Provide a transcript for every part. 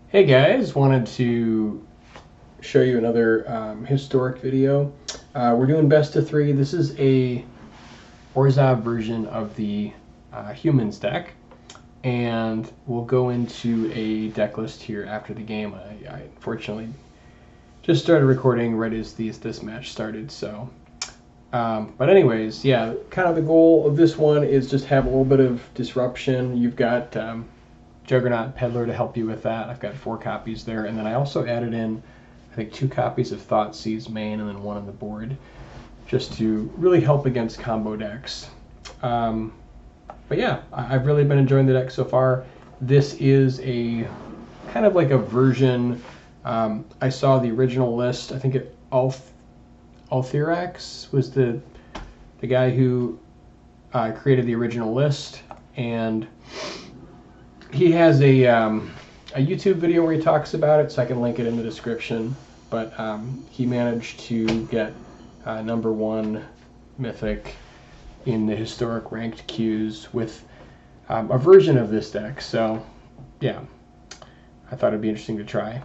Hey guys, wanted to show you another historic video. We're doing best of three. This is a Orzhov version of the humans deck, and we'll go into a deck list here after the game. I unfortunately just started recording right as this match started, so. But anyways, yeah, kind of the goal of this one is just have a little bit of disruption. You've got Juggernaut Peddler to help you with that. I've got 4 copies there, and then I also added in, I think, 2 copies of Thoughtseize main and then 1 on the board, just to really help against combo decks. But yeah, I've really been enjoying the deck so far. This is a kind of like a version. I saw the original list. I think Altheriax was the guy who created the original list, and he has a YouTube video where he talks about it, so I can link it in the description. But he managed to get #1 Mythic in the historic ranked queues with a version of this deck. So yeah, I thought it'd be interesting to try.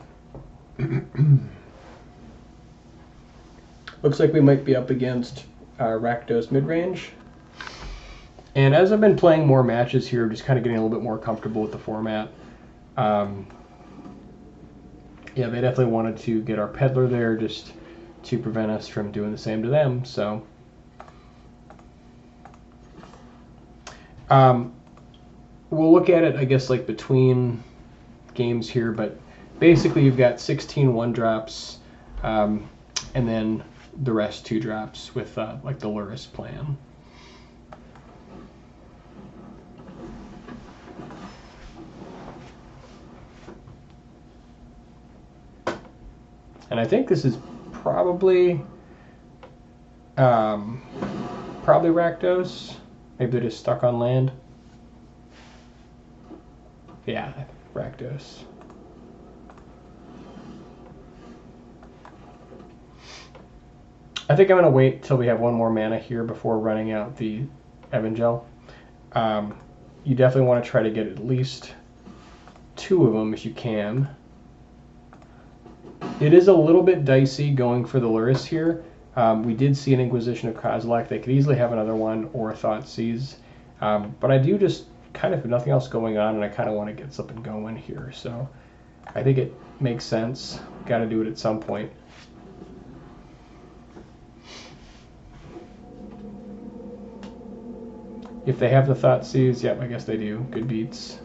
Looks like we might be up against Rakdos Midrange. And as I've been playing more matches here, just kind of getting a little bit more comfortable with the format. Yeah, they definitely wanted to get our Peddler there just to prevent us from doing the same to them. So we'll look at it, I guess, like between games here. But basically, you've got 16 1-drops, and then the rest 2-drops with like the Luris plan. And I think this is probably Rakdos. Maybe they're just stuck on land. Yeah, Rakdos. I think I'm going to wait till we have 1 more mana here before running out the Evangel. You definitely want to try to get at least 2 of them if you can. It is a little bit dicey going for the Luris here. We did see an Inquisition of Kozilek. They could easily have another one or a Thoughtseize. But I do just kind of have nothing else going on, and I kind of want to get something going here. So I think it makes sense. Got to do it at some point. If they have the Thoughtseize, yep, I guess they do. Good beats.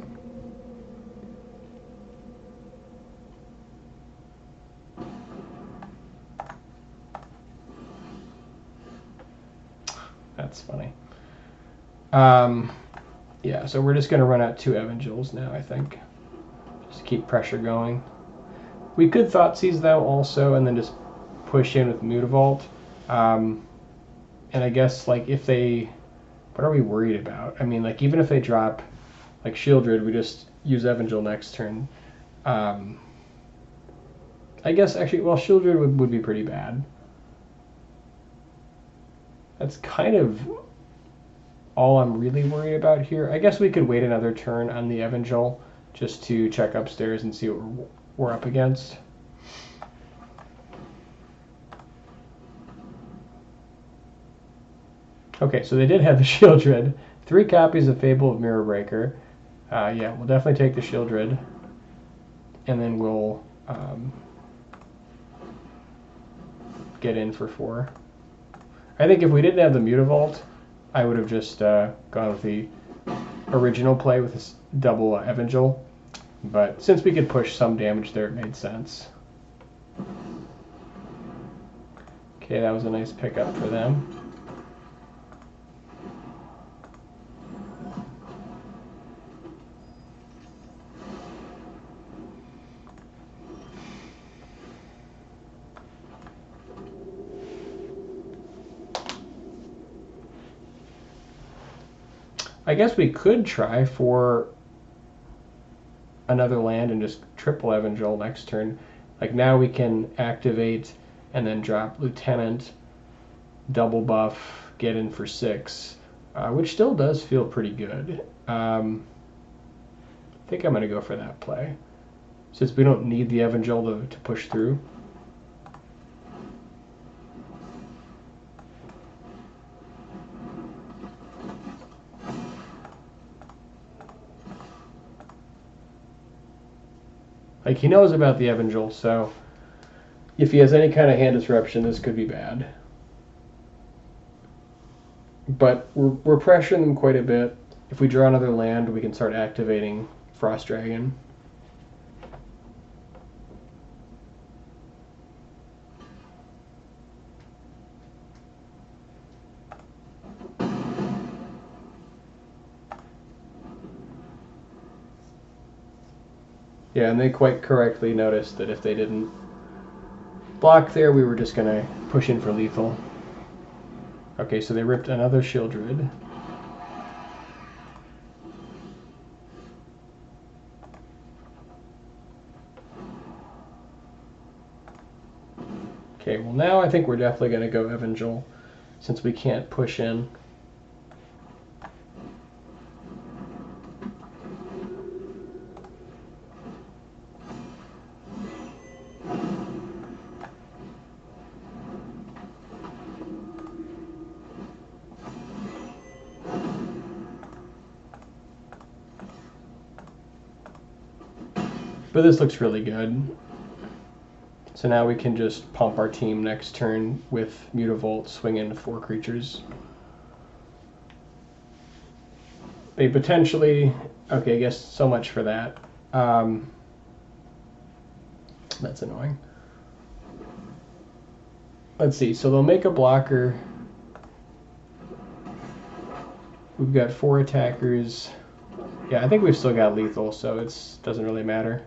That's funny. Yeah, so we're just going to run out 2 Evangels now, I think. Just to keep pressure going. We could Thoughtseize them also and then just push in with Mutavault. And I guess, like, if they... What are we worried about? I mean, like, even if they drop, like, Shieldred, we just use Evangel next turn. I guess, actually, well, Shieldred would be pretty bad. That's kind of all I'm really worried about here. I guess we could wait another turn on the Evangel just to check upstairs and see what we're up against. Okay, so they did have the Shieldred. 3 copies of Fable of Mirrorbreaker. Yeah, we'll definitely take the Shieldred. And then we'll get in for 4. I think if we didn't have the Mutavault, I would have just gone with the original play with this double Evangel. But since we could push some damage there, it made sense. Okay, that was a nice pickup for them. I guess we could try for another land and just triple Evangel next turn. Like, now we can activate and then drop Lieutenant, double buff, get in for 6, which still does feel pretty good. I think I'm going to go for that play, since we don't need the Evangel to push through. Like, he knows about the Evangel, so if he has any kind of hand disruption, this could be bad. But we're pressuring them quite a bit. If we draw another land, we can start activating Frost Dragon. Yeah, and they quite correctly noticed that if they didn't block there, we were just going to push in for lethal. Okay, so they ripped another Shieldred. Okay, well now I think we're definitely going to go Evangel, since we can't push in. But this looks really good. So now we can just pump our team next turn with Mutavault, swing into 4 creatures. They potentially... Okay, I guess so much for that. That's annoying. Let's see, so they'll make a blocker. We've got 4 attackers. Yeah, I think we've still got lethal, so it doesn't really matter.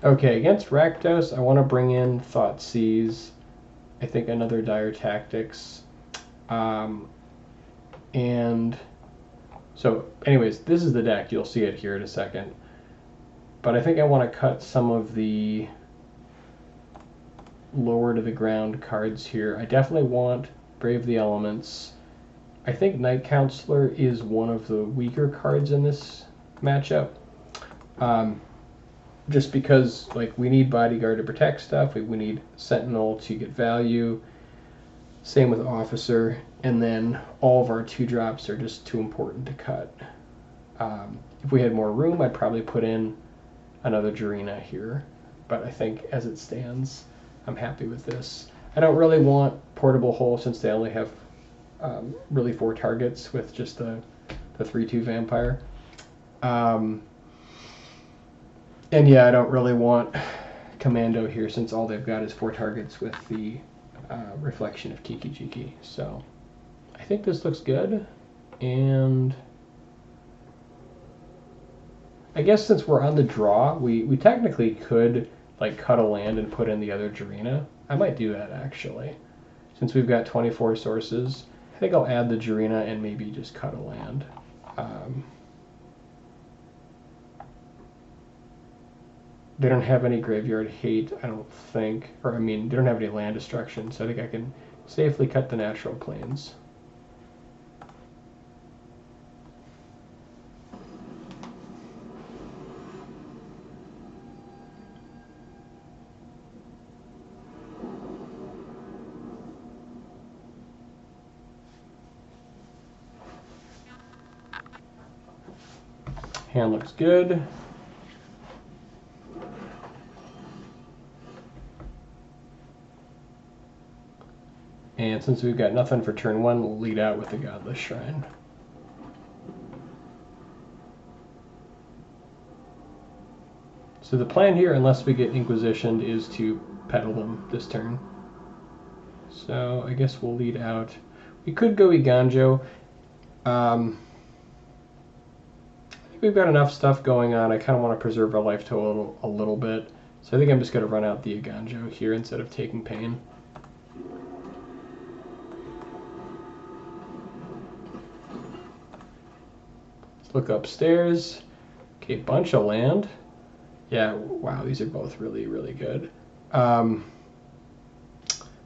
Okay, against Rakdos, I want to bring in Thoughtseize. I think another Dire Tactics. And so, anyways, this is the deck. You'll see it here in a second. But I think I want to cut some of the lower to the ground cards here. I definitely want Brave the Elements. I think Night Counselor is one of the weaker cards in this matchup. Just because, like, we need Bodyguard to protect stuff, we need Sentinel to get value, same with Officer, and then all of our 2-drops are just too important to cut. If we had more room, I'd probably put in another Garena here, but I think as it stands, I'm happy with this. I don't really want Portable Hole since they only have really 4 targets with just the 3/2 Vampire. And yeah, I don't really want Commando here since all they've got is 4 targets with the Reflection of Kiki Jiki. So I think this looks good. And I guess since we're on the draw, we technically could like cut a land and put in the other Garena. I might do that actually. Since we've got 24 sources, I think I'll add the Garena and maybe just cut a land. They don't have any graveyard hate, I don't think. Or, I mean, they don't have any land destruction, so I think I can safely cut the natural plains. Hand looks good. And since we've got nothing for turn 1, we'll lead out with the Godless Shrine. So the plan here, unless we get Inquisitioned, is to peddle them this turn. So I guess we'll lead out. We could go Iganjo. I think we've got enough stuff going on. I kind of want to preserve our life total a little bit. So I think I'm just going to run out the Iganjo here instead of taking pain. Look upstairs. Okay, bunch of land. Yeah, wow, these are both really, really good.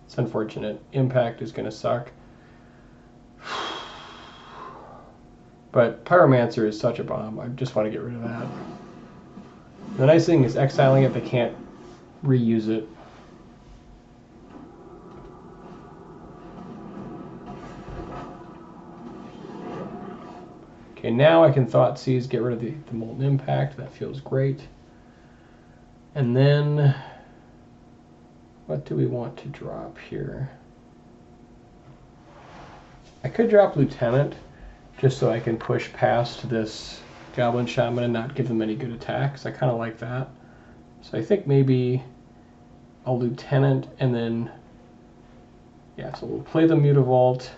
It's unfortunate. Impact is going to suck. But Pyromancer is such a bomb. I just want to get rid of that. The nice thing is exiling it, they can't reuse it. Okay, now I can Thoughtseize, get rid of the Molten Impact. That feels great. And then, what do we want to drop here? I could drop Lieutenant, just so I can push past this Goblin Shaman and not give them any good attacks. I kind of like that. So I think maybe I'll Lieutenant and then, yeah, so we'll play the Mutavault.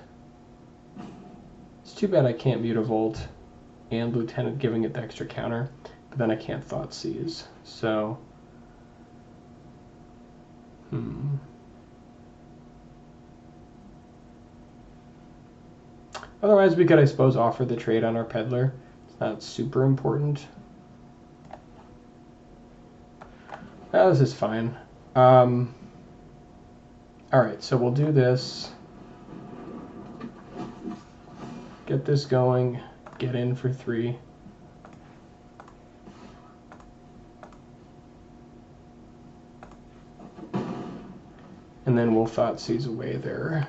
It's too bad I can't Mutavault and Lieutenant, giving it the extra counter, but then I can't Thoughtseize. So, Otherwise, we could, I suppose, offer the trade on our Peddler. It's not super important. Oh, this is fine. Alright, so we'll do this. Get this going. Get in for 3. And then we'll Thoughtseize away their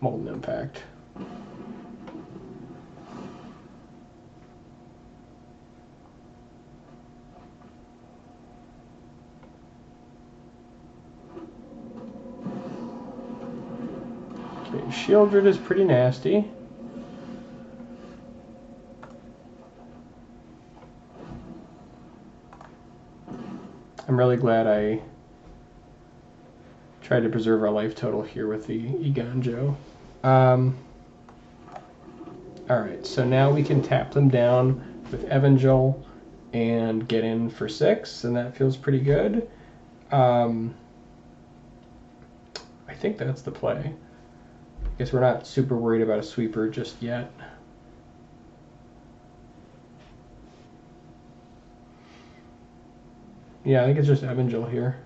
Molten Impact. Okay, Shieldred is pretty nasty. I'm really glad I tried to preserve our life total here with the Iganjo. Alright, so now we can tap them down with Evangel and get in for 6, and that feels pretty good. I think that's the play. I guess we're not super worried about a sweeper just yet. Yeah, I think it's just Evangel here.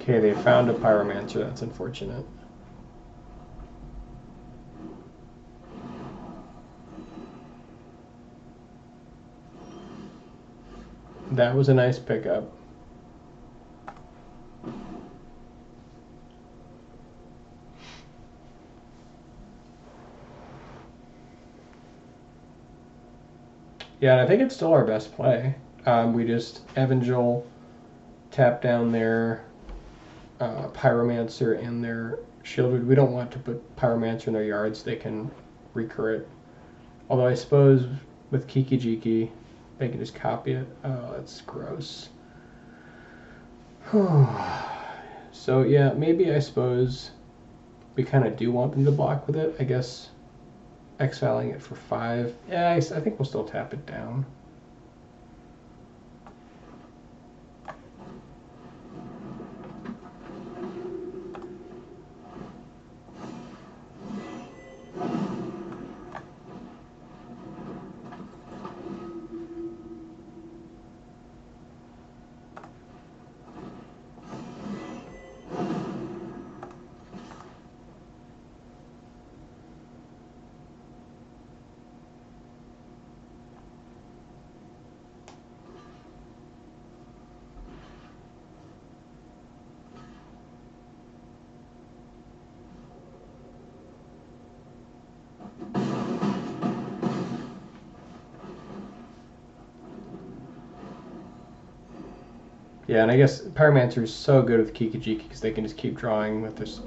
Okay, they found a Pyromancer. That's unfortunate. That was a nice pickup. Yeah, and I think it's still our best play. We just Evangel, tap down their Pyromancer and their Shieldred. We don't want to put Pyromancer in their yards. They can recur it. Although I suppose with Kiki-Jiki, they can just copy it. Oh, that's gross. So yeah, maybe I suppose we kind of do want them to block with it. I guess exiling it for 5. Yeah, I think we'll still tap it down. Yeah, and I guess Pyromancer is so good with Kiki-Jiki because they can just keep drawing with this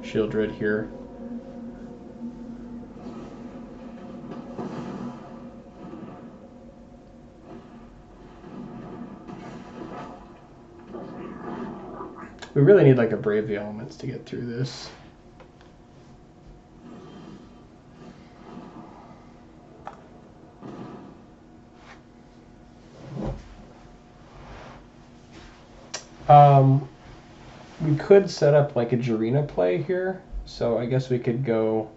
Shieldred here. We really need like a Brave the Elements to get through this. We could set up like a Garena play here, so I guess we could go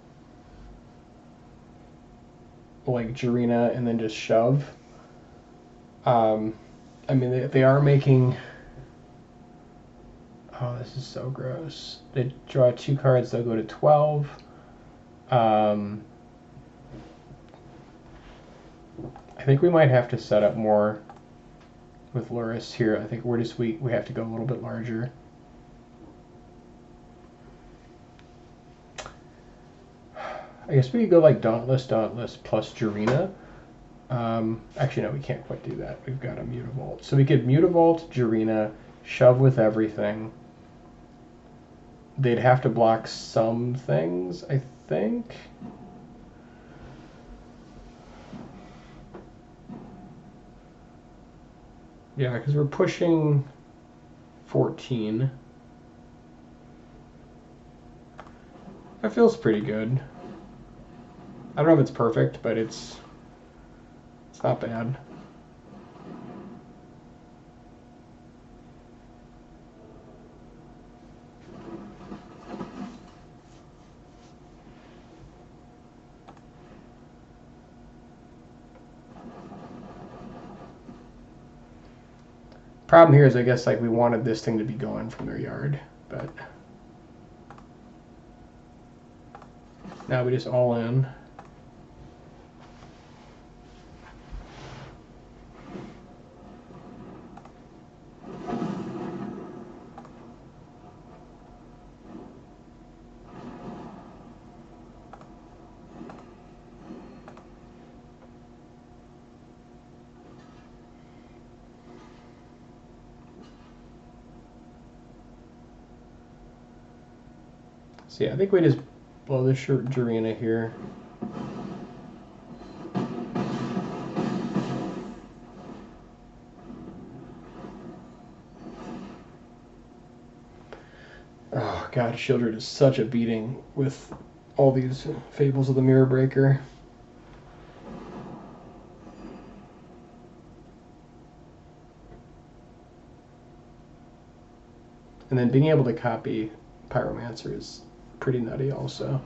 like Garena and then just shove. I mean, they are making... Oh, this is so gross. They draw 2 cards, they'll go to 12. I think we might have to set up more with Lurrus here. I think we have to go a little bit larger. I guess we could go like Dauntless plus Garena. Actually, no, we can't quite do that. We've got a Mutavault. So we could Mutavault, Garena, shove with everything. They'd have to block some things, I think. Yeah, because we're pushing 14. That feels pretty good. I don't know if it's perfect, but it's not bad. Problem here is, I guess, like we wanted this thing to be going from their yard, but now we just all in. So yeah, I think we just blow the Garena here. Oh god, Shieldred is such a beating with all these Fables of the Mirror Breaker. And then being able to copy Pyromancer is pretty nutty also.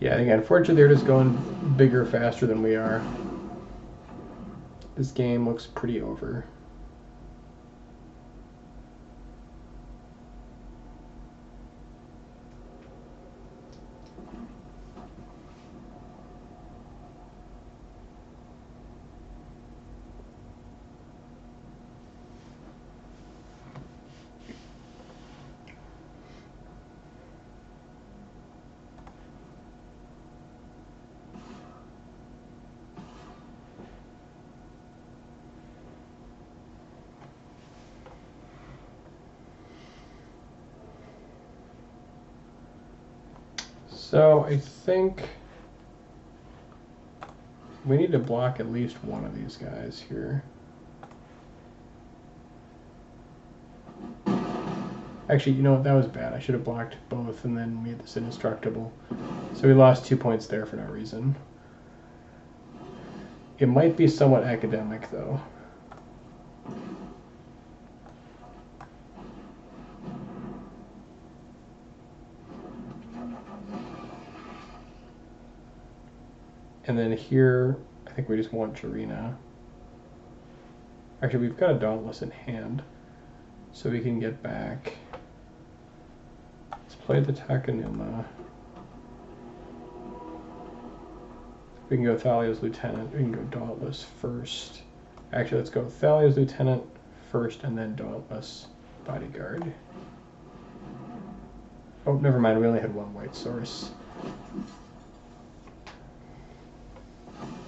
Yeah, again, unfortunately they're just going bigger, faster than we are. This game looks pretty over. So I think we need to block at least one of these guys here. Actually, you know what? That was bad. I should have blocked both and then made this indestructible. So we lost 2 points there for no reason. It might be somewhat academic, though. And then here, I think we just want Garena. Actually, we've got a Dauntless in hand, so we can get back. Let's play the Takenuma. We can go Thalia's Lieutenant. We can go Dauntless first. Actually, let's go Thalia's Lieutenant first and then Dauntless Bodyguard. Oh, never mind. We only had one white source.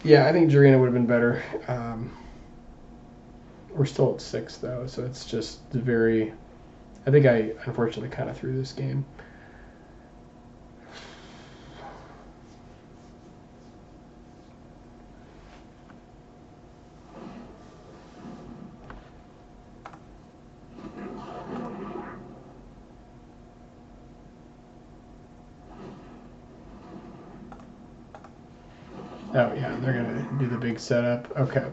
Yeah, I think Garena would have been better. We're still at 6, though, so it's just very... I think I, unfortunately, kind of threw this game. Oh, yeah, they're going to do the big setup. Okay.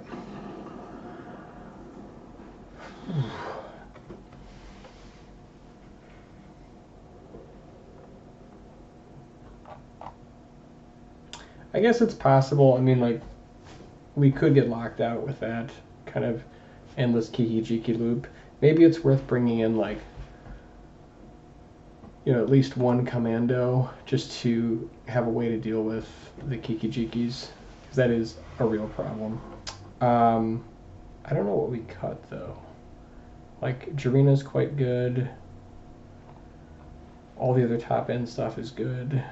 I guess it's possible. I mean, like, we could get locked out with that kind of endless Kiki-Jiki loop. Maybe it's worth bringing in, like, you know, at least one commando just to have a way to deal with the Kiki-Jikis, because that is a real problem. I don't know what we cut, though. Like, Jarena's quite good. All the other top-end stuff is good.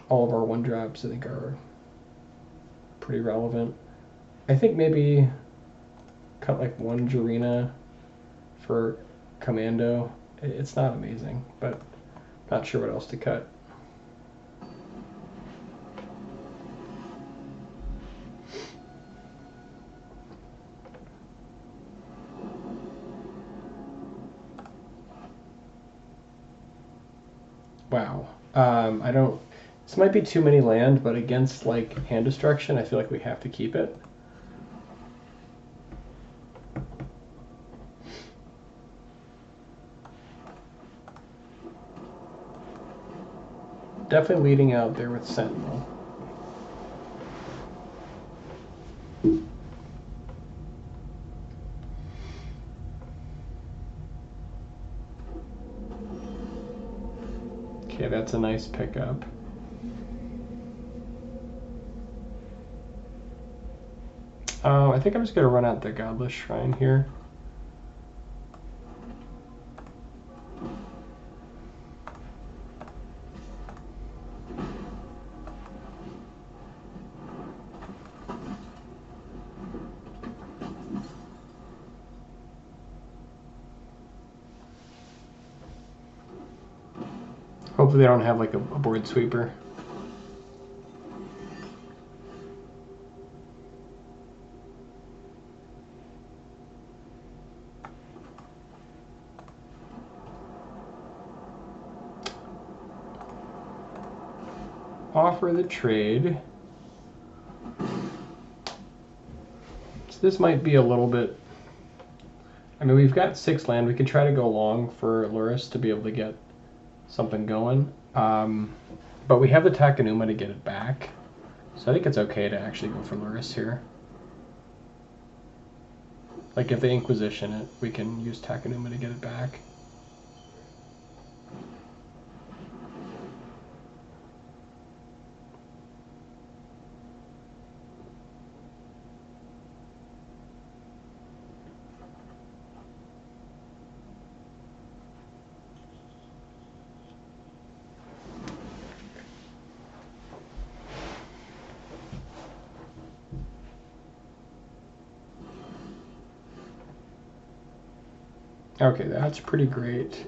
All of our one-drops, I think, are pretty relevant. I think maybe cut, like, one Jarena for commando. It's not amazing, but not sure what else to cut. Wow. I don't... This might be too many land, but against, like, hand destruction, I feel like we have to keep it. Definitely leading out there with Sentinel. Okay, that's a nice pickup. I think I'm just going to run out the Godless Shrine here. Hopefully they don't have like a board sweeper. Offer the trade. So this might be a little bit... I mean, we've got 6 land. We could try to go long for Luris to be able to get something going. But we have the Takenuma to get it back. So I think it's okay to actually go for Luris here. Like, if they Inquisition it, we can use Takenuma to get it back. Okay, that's pretty great.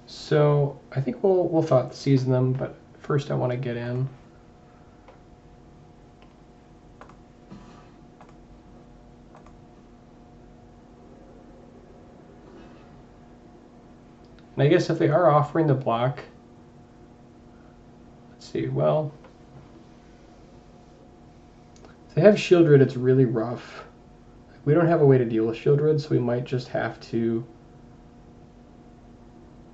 So I think we'll thought season them, but first I want to get in. And I guess if they are offering the block, let's see, well, if they have Shieldred, it's really rough. We don't have a way to deal with Shieldred, so we might just have to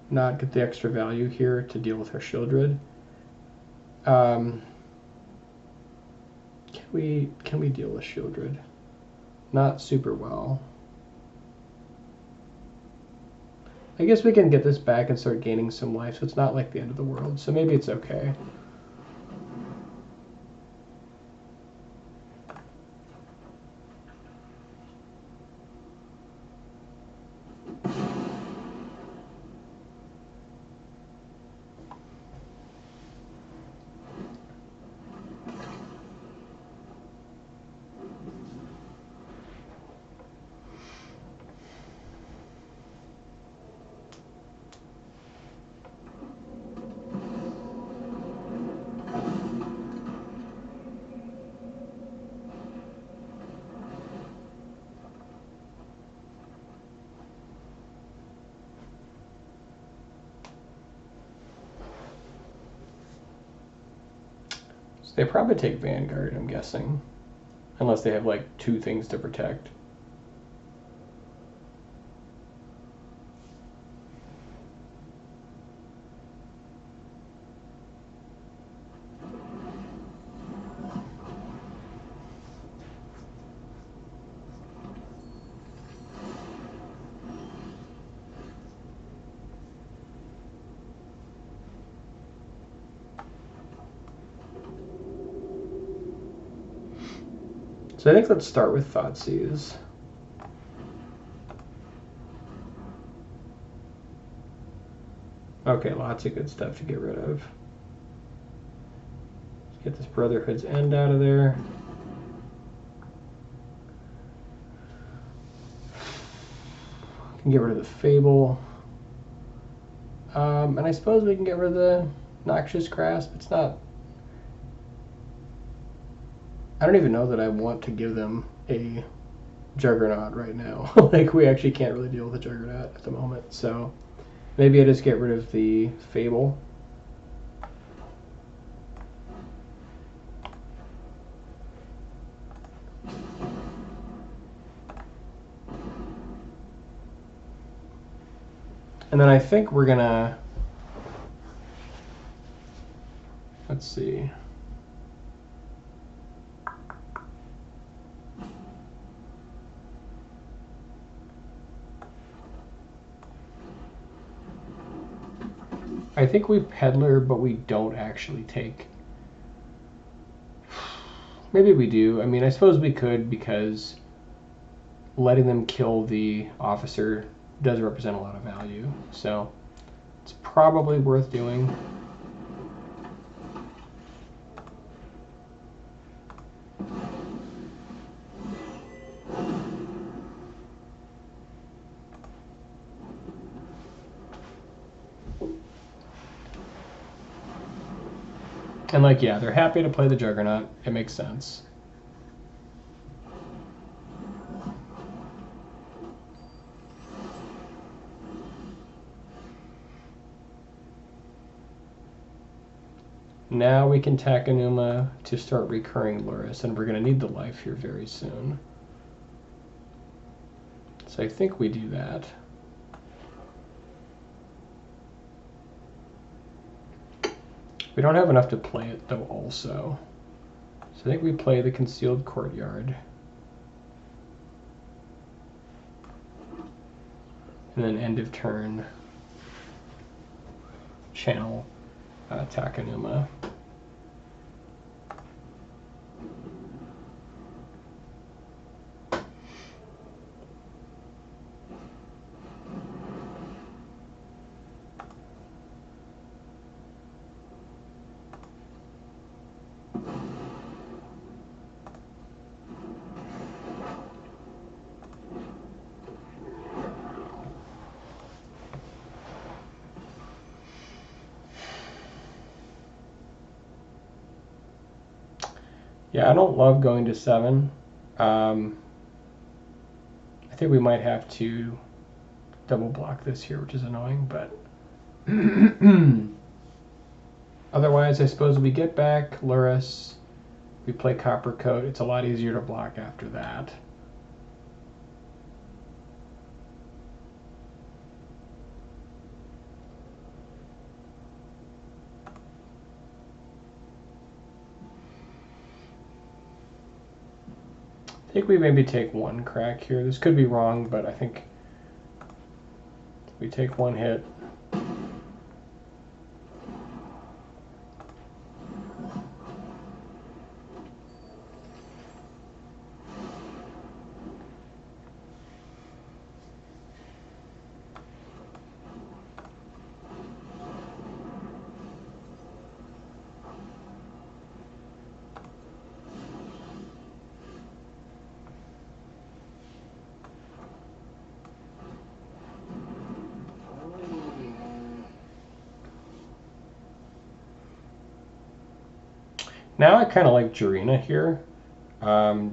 not get the extra value here to deal with our Shieldred. Can we deal with Shieldred? Not super well. I guess we can get this back and start gaining some life, so it's not like the end of the world. So maybe it's okay. They probably take Vanguard, I'm guessing. Unless they have like 2 things to protect. So I think let's start with Thoughtseize. Okay, lots of good stuff to get rid of. Let's get this Brotherhood's End out of there. Can get rid of the Fable. And I suppose we can get rid of the Noxious Grasp. It's not... I don't even know that I want to give them a Juggernaut right now. Like, we actually can't really deal with a Juggernaut at the moment, so maybe I just get rid of the Fable. And then I think we're gonna... Let's see. I think we Peddler, but we don't actually take... Maybe we do. I mean, I suppose we could, because letting them kill the officer does represent a lot of value. So it's probably worth doing. And like, yeah, they're happy to play the Juggernaut. It makes sense. Now we can Takenuma to start recurring Luris, and we're going to need the life here very soon. So I think we do that. We don't have enough to play it, though, also. So I think we play the Concealed Courtyard. And then end of turn, channel Takenuma. Yeah, I don't love going to 7. I think we might have to double block this here, which is annoying, but otherwise, I suppose we get back Luris, we play Copper Coat. It's a lot easier to block after that. I think we maybe take 1 crack here. This could be wrong, but I think we take 1 hit. Now I kind of like Garena here,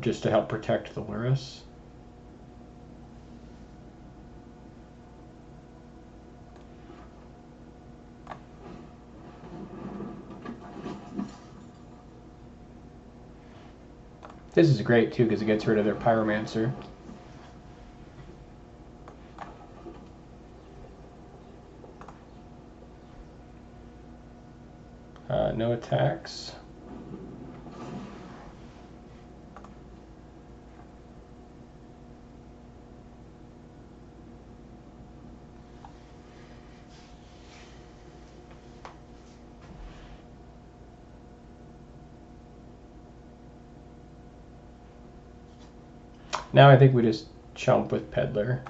just to help protect the Luris. This is great too because it gets rid of their Pyromancer. No attacks. Now I think we just chump with Peddler.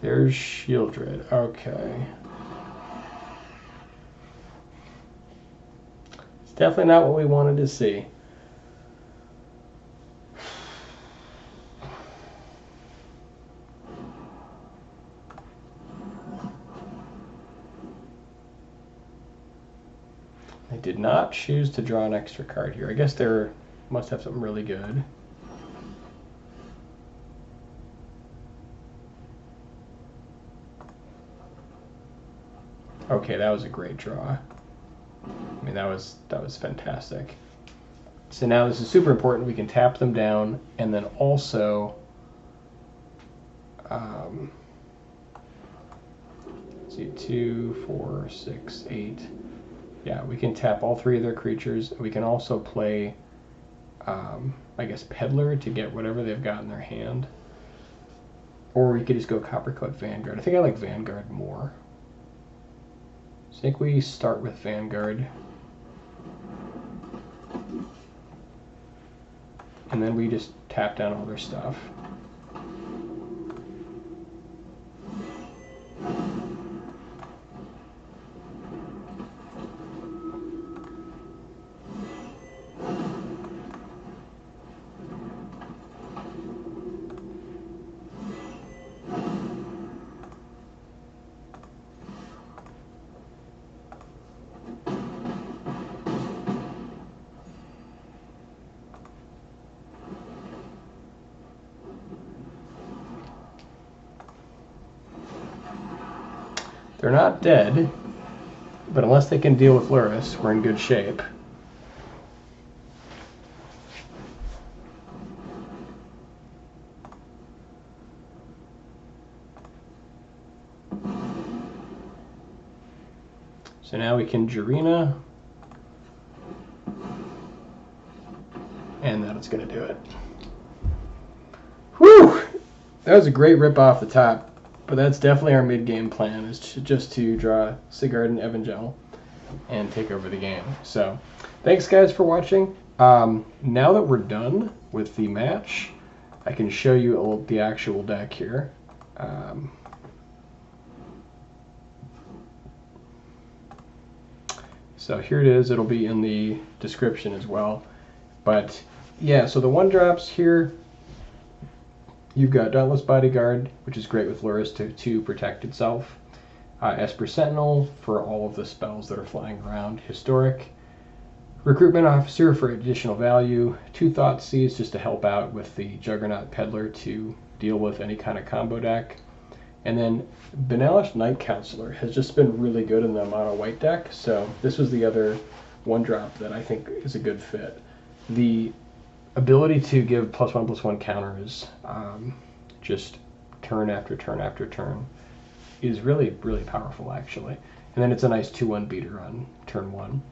There's Shieldred. Okay. It's definitely not what we wanted to see. I did not choose to draw an extra card here. I guess they must have something really good. Okay, that was a great draw. I mean, that was fantastic. So now this is super important. We can tap them down, and then also, let's see, 2, 4, 6, 8. Yeah, we can tap all 3 of their creatures. We can also play, I guess, Peddler to get whatever they've got in their hand. Or we could just go Coppercoat Vanguard. I think I like Vanguard more. So I think we start with Vanguard. And then we just tap down all their stuff. They're not dead, but unless they can deal with Luris, we're in good shape. So now we can Garena, and that's going to do it. Whew! That was a great rip off the top. But that's definitely our mid-game plan, is just to draw Sigurd and Evangel and take over the game. So, thanks guys for watching. Now that we're done with the match, I can show you the actual deck here. So here it is. It'll be in the description as well. But yeah, so the 1-drops here, you've got Dauntless Bodyguard, which is great with Lurrus to protect itself. Esper Sentinel for all of the spells that are flying around. Historic. Recruitment Officer for additional value. 2 Thoughtseizes just to help out with the Juggernaut Peddler to deal with any kind of combo deck. And then Benalish Night Counselor has just been really good in the mono white deck, so this was the other 1-drop that I think is a good fit. The ability to give +1/+1 counters just turn after turn after turn is really, really powerful, actually. And then it's a nice 2/1 beater on turn 1.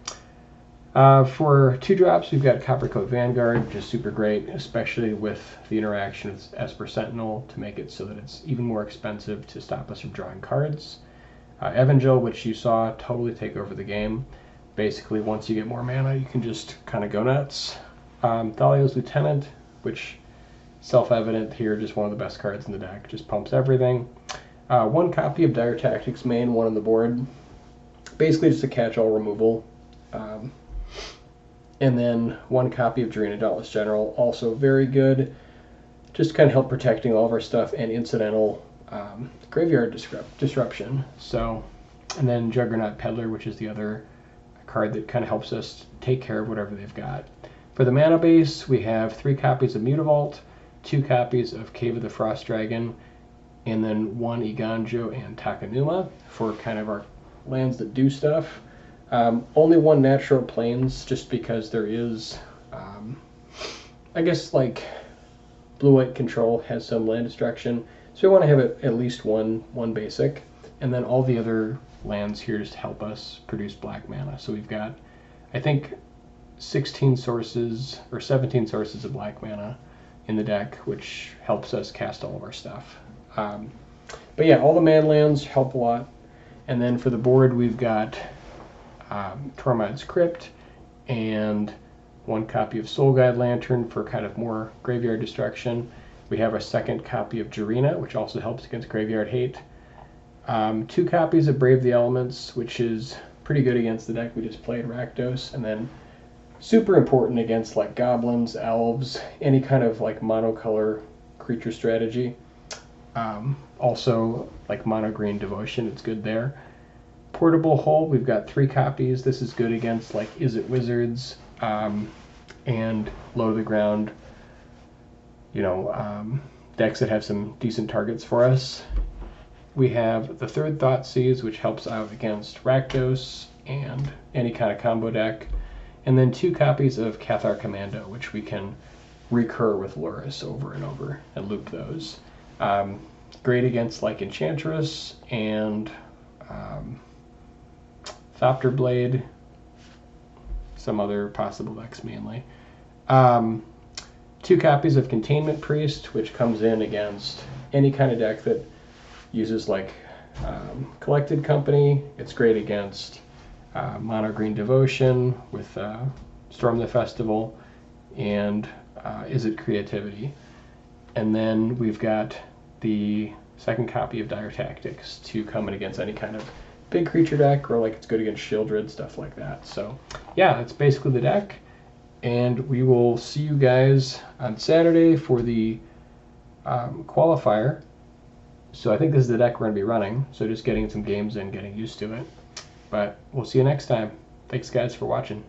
For 2-drops, we've got Coppercoat Vanguard, which is super great, especially with the interaction with Esper Sentinel to make it so that it's even more expensive to stop us from drawing cards. Evangel, which you saw totally take over the game. Basically, once you get more mana, you can just kind of go nuts. Thalio's Lieutenant, which, self-evident here, just one of the best cards in the deck, just pumps everything. 1 copy of Dire Tactics main, 1 on the board. Basically just a catch-all removal. And then 1 copy of Jarena Dauntless General, also very good. Just to kind of help protecting all of our stuff and incidental graveyard disruption. So, and then Juggernaut Peddler, which is the other card that kind of helps us take care of whatever they've got. For the mana base, we have 3 copies of Mutavault, 2 copies of Cave of the Frost Dragon, and then 1 Iganjo and Takenuma for kind of our lands that do stuff. Only 1 Natural Plains, just because there is, I guess, like, blue-white control has some land destruction, so we want to have at least one basic, and then all the other lands here just help us produce black mana. So we've got, I think, 16 sources, or 17 sources of black mana in the deck, which helps us cast all of our stuff. But yeah, all the man lands help a lot, and then for the board, we've got Tormod's Crypt, and 1 copy of Soul Guide Lantern for kind of more graveyard destruction. We have a 2nd copy of Jarena, which also helps against graveyard hate. 2 copies of Brave the Elements, which is pretty good against the deck we just played, Rakdos, and then super important against like goblins, elves, any kind of like monocolor creature strategy. Also like mono green Devotion, it's good there. Portable Hull, we've got 3 copies. This is good against like Is It Wizards and low to the ground, you know, decks that have some decent targets for us. We have the 3rd Thoughtseize, which helps out against Rakdos and any kind of combo deck. And then 2 copies of Cathar Commando, which we can recur with Lurrus over and over and loop those. Great against like Enchantress and Thopter Blade, some other possible decks mainly. 2 copies of Containment Priest, which comes in against any kind of deck that uses like Collected Company. It's great against Mono Green Devotion with Storm the Festival and Is It Creativity. And then we've got the 2nd copy of Dire Tactics to come in against any kind of big creature deck, or like it's good against Shieldred, stuff like that. So yeah, that's basically the deck, and we will see you guys on Saturday for the qualifier. So I think this is the deck we're going to be running, so just getting some games in, getting used to it. But we'll see you next time. Thanks guys for watching.